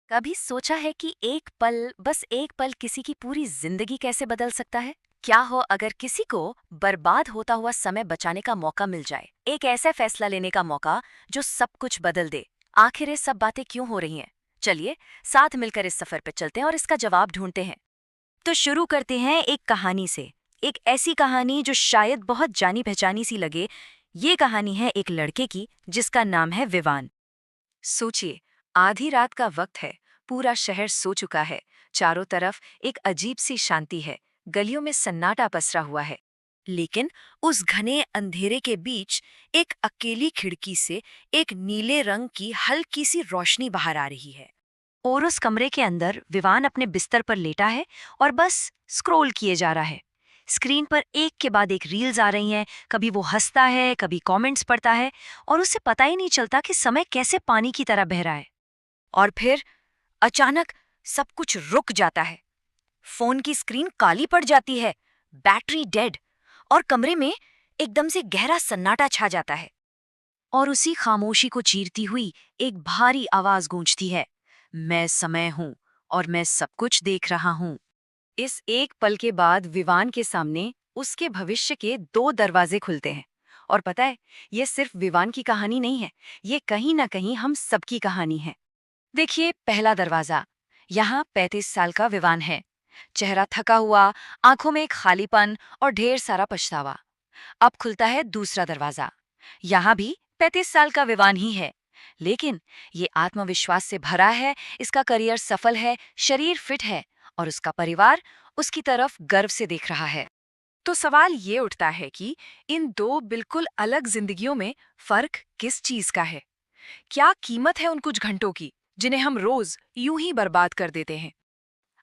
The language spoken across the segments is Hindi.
कभी सोचा है कि एक पल, बस एक पल किसी की पूरी जिंदगी कैसे बदल सकता है? क्या हो अगर किसी को बर्बाद होता हुआ समय बचाने का मौका मिल जाए, एक ऐसा फैसला लेने का मौका जो सब कुछ बदल दे। आखिर ये सब बातें क्यों हो रही हैं? चलिए साथ मिलकर इस सफर पर चलते हैं और इसका जवाब ढूंढते हैं। तो शुरू करते हैं एक कहानी से। एक ऐसी कहानी जो शायद बहुत जानी पहचानी सी लगे। ये कहानी है एक लड़के की जिसका नाम है विवान। सोचिए, आधी रात का वक्त है। पूरा शहर सो चुका है। चारों तरफ एक अजीब सी शांति है। गलियों में सन्नाटा पसरा हुआ है। लेकिन उस घने अंधेरे के बीच एक अकेली खिड़की से एक नीले रंग की हल्की सी रोशनी बाहर आ रही है। और उस कमरे के अंदर विवान अपने बिस्तर पर लेटा है और बस स्क्रॉल किए जा रहा है। स्क्रीन पर एक के बाद एक रील्स आ रही हैं। कभी वो हंसता है, कभी कमेंट्स पढ़ता है और उसे पता ही नहीं चलता कि समय कैसे पानी की तरह बह रहा है। और फिर अचानक सब कुछ रुक जाता है। फोन की स्क्रीन काली पड़ जाती है, बैटरी डेड, और कमरे में एकदम से गहरा सन्नाटा छा जाता है। और उसी खामोशी को चीरती हुई एक भारी आवाज गूंजती है, मैं समय हूं और मैं सब कुछ देख रहा हूं। इस एक पल के बाद विवान के सामने उसके भविष्य के दो दरवाजे खुलते हैं। और पता है, ये सिर्फ विवान की कहानी नहीं है, ये कहीं ना कहीं हम सबकी कहानी है। देखिए, पहला दरवाजा। यहाँ 35 साल का विवान है। चेहरा थका हुआ, आंखों में एक खालीपन और ढेर सारा पछतावा। अब खुलता है दूसरा दरवाजा। यहाँ भी 35 साल का विवान ही है, लेकिन ये आत्मविश्वास से भरा है। इसका करियर सफल है, शरीर फिट है और उसका परिवार उसकी तरफ गर्व से देख रहा है। तो सवाल ये उठता है कि इन दो बिल्कुल अलग जिंदगियों में फर्क किस चीज का है? क्या कीमत है उन कुछ घंटों की जिन्हें हम रोज यूं ही बर्बाद कर देते हैं?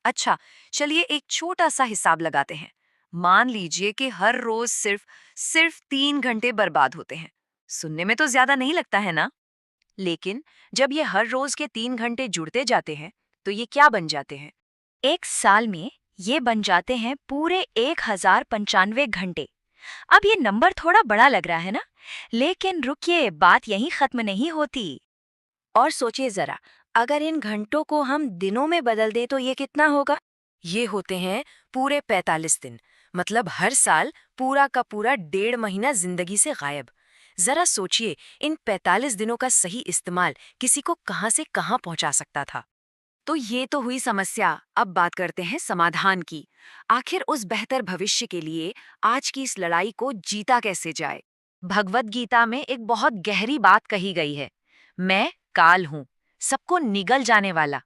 अच्छा, चलिए एक छोटा सा हिसाब लगाते हैं। मान लीजिए कि हर रोज सिर्फ सिर्फ 3 घंटे बर्बाद होते हैं। सुनने में तो ज्यादा नहीं लगता है ना? लेकिन जब ये हर रोज के 3 घंटे जुड़ते जाते हैं, तो ये क्या बन जाते हैं? एक साल में ये बन जाते हैं पूरे 1095 घंटे। अब ये नंबर थोड़ा बड़ा लग रहा है ना? लेकिन रुकिए, बात यहीं खत्म नहीं होती। और सोचिए जरा, अगर इन घंटों को हम दिनों में बदल दें तो ये कितना होगा? ये होते हैं पूरे 45 दिन। मतलब हर साल पूरा का पूरा 1.5 महीना जिंदगी से गायब। जरा सोचिए, इन 45 दिनों का सही इस्तेमाल किसी को कहां से कहां पहुंचा सकता था। तो ये तो हुई समस्या। अब बात करते हैं समाधान की। आखिर उस बेहतर भविष्य के लिए आज की इस लड़ाई को जीता कैसे जाए? भगवत गीता में एक बहुत गहरी बात कही गई है, मैं काल हूं, सबको निगल जाने वाला।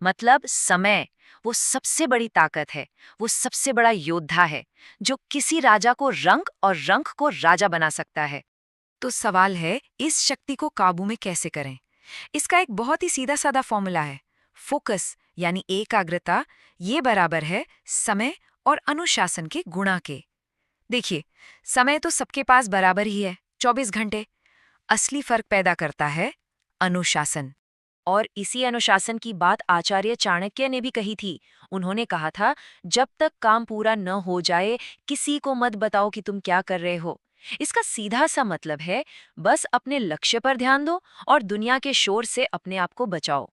मतलब समय वो सबसे बड़ी ताकत है, वो सबसे बड़ा योद्धा है जो किसी राजा को रंक और रंक को राजा बना सकता है। तो सवाल है, इस शक्ति को काबू में कैसे करें? इसका एक बहुत ही सीधा साधा फॉर्मूला है। फोकस यानी एकाग्रता, ये बराबर है समय और अनुशासन के गुणा के। देखिए, समय तो सबके पास बराबर ही है, 24 घंटे। असली फर्क पैदा करता है अनुशासन। और इसी अनुशासन की बात आचार्य चाणक्य ने भी कही थी। उन्होंने कहा था, जब तक काम पूरा न हो जाए, किसी को मत बताओ कि तुम क्या कर रहे हो। इसका सीधा सा मतलब है, बस अपने लक्ष्य पर ध्यान दो और दुनिया के शोर से अपने आप को बचाओ।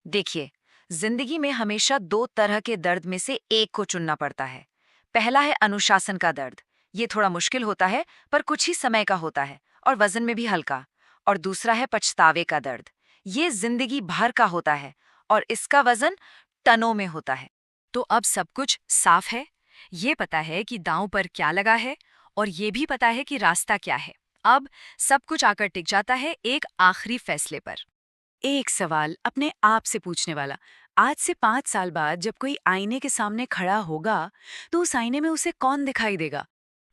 देखिए, जिंदगी में हमेशा दो तरह के दर्द में से एक को चुनना पड़ता है। पहला है अनुशासन का दर्द। ये थोड़ा मुश्किल होता है, पर कुछ ही समय का होता है और वजन में भी हल्का। और दूसरा है पछतावे का दर्द। ये जिंदगी भर का होता है और इसका वजन टनों में होता है। तो अब सब कुछ साफ है। ये पता है कि दांव पर क्या लगा है और ये भी पता है कि रास्ता क्या है। अब सब कुछ आकर टिक जाता है एक आखिरी फैसले पर। एक सवाल अपने आप से पूछने वाला, आज से 5 साल बाद जब कोई आईने के सामने खड़ा होगा, तो उस आईने में उसे कौन दिखाई देगा?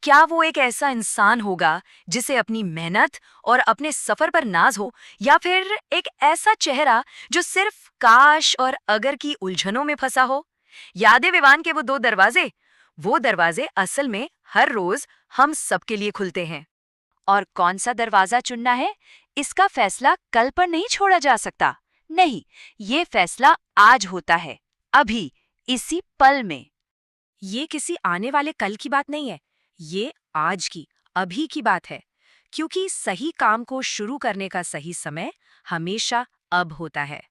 क्या वो एक ऐसा इंसान होगा जिसे अपनी मेहनत और अपने सफर पर नाज हो, या फिर एक ऐसा चेहरा जो सिर्फ काश और अगर की उलझनों में फंसा हो? यादें विवान के वो दो दरवाजे, वो दरवाजे असल में हर रोज हम सबके लिए खुलते हैं। और कौन सा दरवाजा चुनना है, इसका फैसला कल पर नहीं छोड़ा जा सकता। नहीं, ये फैसला आज होता है, अभी, इसी पल में। ये किसी आने वाले कल की बात नहीं है, ये आज की, अभी की बात है। क्योंकि सही काम को शुरू करने का सही समय हमेशा अब होता है।